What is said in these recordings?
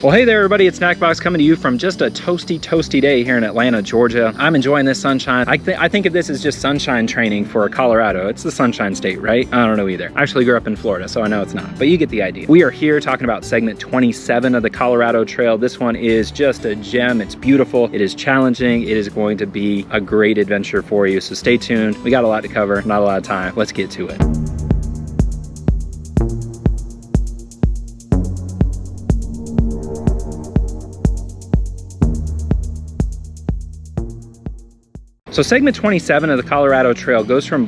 Well, hey there everybody, it's Snackbox coming to you from just a toasty day here in Atlanta, Georgia. I'm enjoying this sunshine. I think of this as just sunshine training for Colorado. It's the sunshine state, right? I don't know either. I actually grew up in Florida, so I know it's not, but you get the idea. We are here talking about segment 27 of the Colorado Trail. This one is just a gem. It's beautiful. It is challenging. It is going to be a great adventure for you, so stay tuned. We got a lot to cover, not a lot of time. Let's get to it. So segment 27 of the Colorado Trail goes from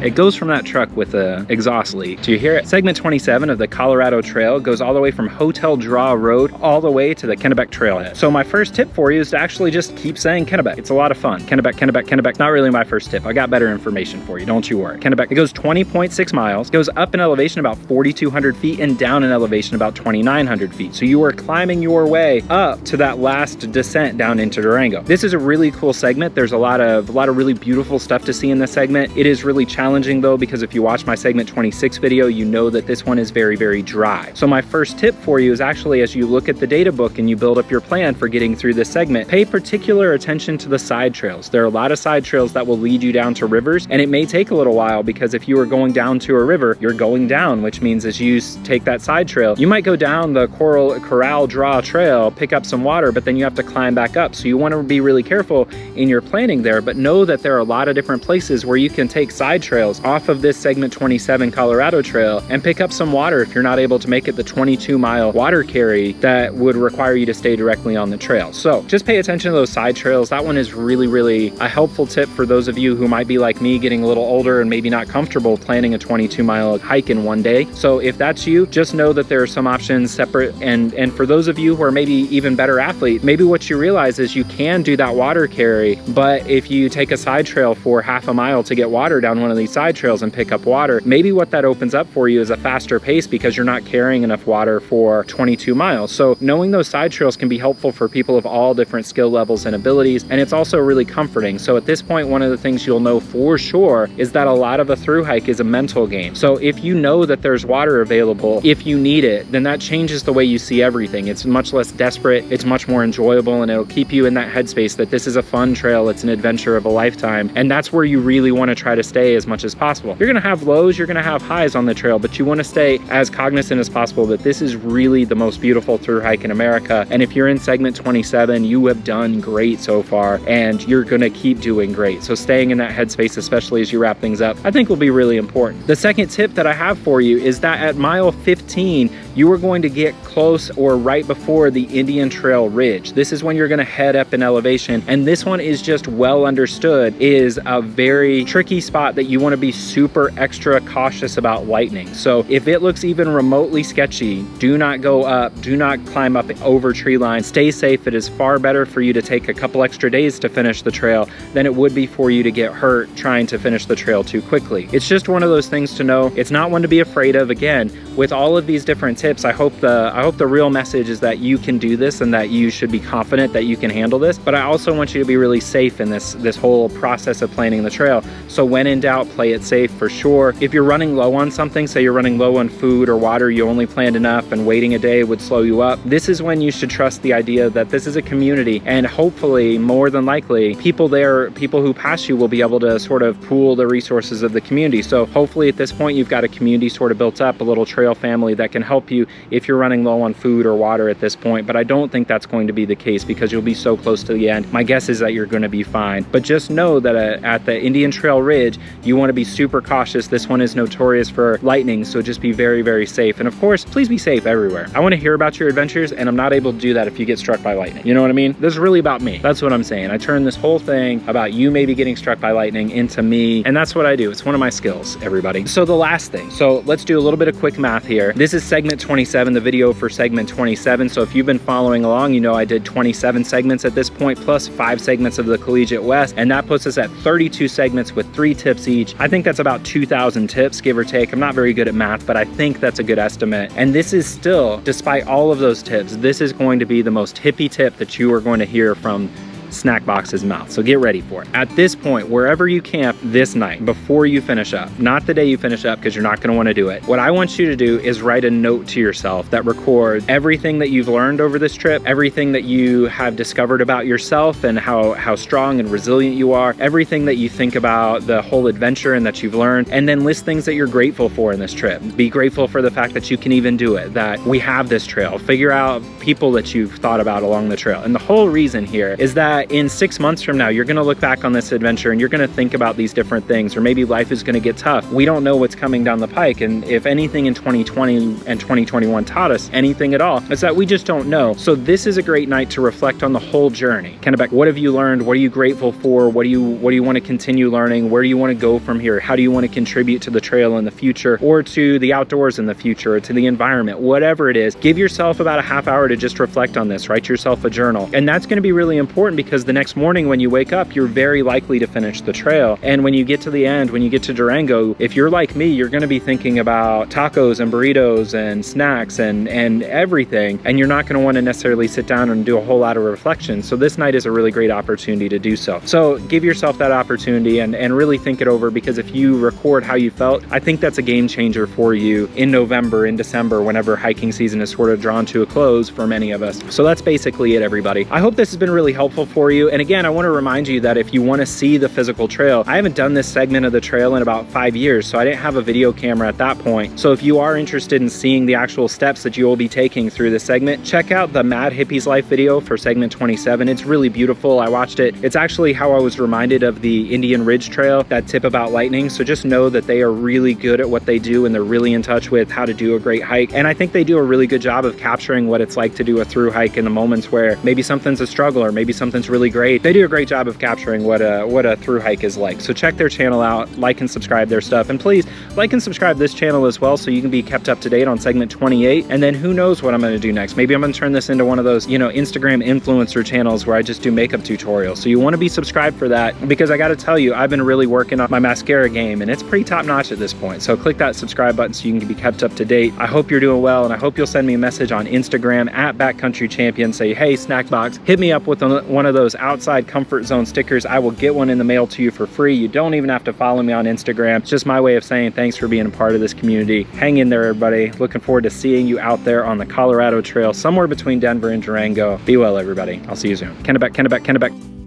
that truck with a exhaust leak. Do you hear it? Segment 27 of the Colorado Trail goes all the way from Hotel Draw Road all the way to the Kennebec Trailhead. So my first tip for you is to actually just keep saying Kennebec. It's a lot of fun. Kennebec, Kennebec, Kennebec. Not really my first tip. I got better information for you. Don't you worry. Kennebec. It goes 20.6 miles, goes up in elevation about 4,200 feet and down in elevation about 2,900 feet. So you are climbing your way up to that last descent down into Durango. This is a really cool segment. There's a lot of really beautiful stuff to see in this segment. It is really challenging though, because if you watch my segment 26 video, you know that this one is very dry. So my first tip for you is actually, as you look at the data book and you build up your plan for getting through this segment, pay particular attention to the side trails. There are a lot of side trails that will lead you down to rivers, and it may take a little while because if you are going down to a river, you're going down, which means as you take that side trail, you might go down the Corral Draw Trail, pick up some water, but then you have to climb back up. So you want to be really careful in your planning there, but know that there are a lot of different places where you can take side trails off of this segment 27 Colorado Trail and pick up some water if you're not able to make it the 22-mile water carry that would require you to stay directly on the trail. So just pay attention to those side trails. That one is really a helpful tip for those of you who might be like me, getting a little older and maybe not comfortable planning a 22-mile hike in one day. So if that's you, just know that there are some options separate, and for those of you who are maybe even better athletes, maybe what you realize is you can do that water carry, but if you take a side trail for half a mile to get water down one of these side trails and pick up water, maybe what that opens up for you is a faster pace because you're not carrying enough water for 22 miles. So knowing those side trails can be helpful for people of all different skill levels and abilities, and it's also really comforting. So at this point, one of the things you'll know for sure is that a lot of a through hike is a mental game. So if you know that there's water available, if you need it, then that changes the way you see everything. It's much less desperate, it's much more enjoyable, and it'll keep you in that headspace that this is a fun trail, it's an adventure of a lifetime, and that's where you really want to try to stay as much as possible. You're gonna have lows, you're gonna have highs on the trail, but you want to stay as cognizant as possible that this is really the most beautiful through hike in America. And if you're in segment 27, you have done great so far, and you're gonna keep doing great. So staying in that headspace, especially as you wrap things up, I think will be really important. The second tip that I have for you is that at mile 15, you are going to get close or right before the Indian Trail Ridge. This is when you're gonna head up in elevation, and this one is just well understood is a very tricky spot that you want to be super extra cautious about lightning. So if it looks even remotely sketchy, do not go up, do not climb up over tree lines, stay safe. It is far better for you to take a couple extra days to finish the trail than it would be for you to get hurt trying to finish the trail too quickly. It's just one of those things to know. It's not one to be afraid of. Again, with all of these different tips, I hope the real message is that you can do this and that you should be confident that you can handle this, but I also want you to be really safe in this whole process of planning the trail. So when in doubt, play it safe for sure. If you're running low on something, say you're running low on food or water, you only planned enough and waiting a day would slow you up, this is when you should trust the idea that this is a community, and hopefully, more than likely, people who pass you will be able to sort of pool the resources of the community. So hopefully at this point, you've got a community sort of built up, a little trail family that can help you if you're running low on food or water at this point. But I don't think that's going to be the case because you'll be so close to the end. My guess is that you're going to be fine. But just know that at the Indian Trail Ridge, you want to be super cautious. This one is notorious for lightning, so just be very safe. And of course, please be safe everywhere. I want to hear about your adventures, and I'm not able to do that if you get struck by lightning. You know what I mean? This is really about me. That's what I'm saying. I turn this whole thing about you maybe getting struck by lightning into me, and that's what I do. It's one of my skills, everybody. So the last thing. So let's do a little bit of quick math here. This is segment 27, the video for segment 27. So if you've been following along, you know I did 27 segments at this point, plus 5 segments of the Collegiate West, and that puts us at 32 segments with 3 tips each. I think that's about 2,000 tips, give or take. I'm not very good at math, but I think that's a good estimate. And this is still, despite all of those tips, this is going to be the most hippie tip that you are going to hear from snack box's mouth. So get ready for it. At this point, wherever you camp this night, before you finish up, not the day you finish up because you're not going to want to do it, what I want you to do is write a note to yourself that records everything that you've learned over this trip, everything that you have discovered about yourself and how strong and resilient you are, everything that you think about the whole adventure and that you've learned, and then list things that you're grateful for in this trip. Be grateful for the fact that you can even do it, that we have this trail. Figure out people that you've thought about along the trail. And the whole reason here is that in 6 months from now, you're going to look back on this adventure and you're going to think about these different things, or maybe life is going to get tough. We don't know what's coming down the pike, and if anything in 2020 and 2021 taught us anything at all, it's that we just don't know. So this is a great night to reflect on the whole journey. Kennebec, what have you learned? What are you grateful for? What do you want to continue learning? Where do you want to go from here? How do you want to contribute to the trail in the future, or to the outdoors in the future, or to the environment? Whatever it is, give yourself about a half hour to just reflect on this. Write yourself a journal. And that's going to be really important, because the next morning when you wake up, you're very likely to finish the trail. And when you get to the end, when you get to Durango, if you're like me, you're going to be thinking about tacos and burritos and snacks and everything, and you're not going to want to necessarily sit down and do a whole lot of reflection. So this night is a really great opportunity to do so. So give yourself that opportunity and really think it over, because if you record how you felt, I think that's a game changer for you in November, in December, whenever hiking season is sort of drawn to a close for many of us. So that's basically it, everybody. I hope this has been really helpful for you. And again, I want to remind you that if you want to see the physical trail, I haven't done this segment of the trail in about 5 years, so I didn't have a video camera at that point. So if you are interested in seeing the actual steps that you will be taking through this segment, check out the Mad Hippies Life video for segment 27. It's really beautiful. I watched it. It's actually how I was reminded of the Indian Ridge Trail, that tip about lightning. So just know that they are really good at what they do, and they're really in touch with how to do a great hike. And I think they do a really good job of capturing what it's like to do a through hike in the moments where maybe something's a struggle or maybe something's really great. They do a great job of capturing what a through hike is like. So check their channel out, like and subscribe their stuff, and please like and subscribe this channel as well, so you can be kept up to date on segment 28. And then who knows what I'm going to do next. Maybe I'm going to turn this into one of those, you know, Instagram influencer channels where I just do makeup tutorials. So you want to be subscribed for that, because I got to tell you, I've been really working on my mascara game, and it's pretty top notch at this point. So click that subscribe button so you can be kept up to date. I hope you're doing well, and I hope you'll send me a message on Instagram at Backcountry Champion. Say, hey, Snackbox, hit me up with one of those outside comfort zone stickers. I will get one in the mail to you for free. You don't even have to follow me on Instagram. It's just my way of saying thanks for being a part of this community. Hang in there, everybody. Looking forward to seeing you out there on the Colorado Trail, somewhere between Denver and Durango. Be well, everybody. I'll see you soon. Kennebec, Kennebec, Kennebec.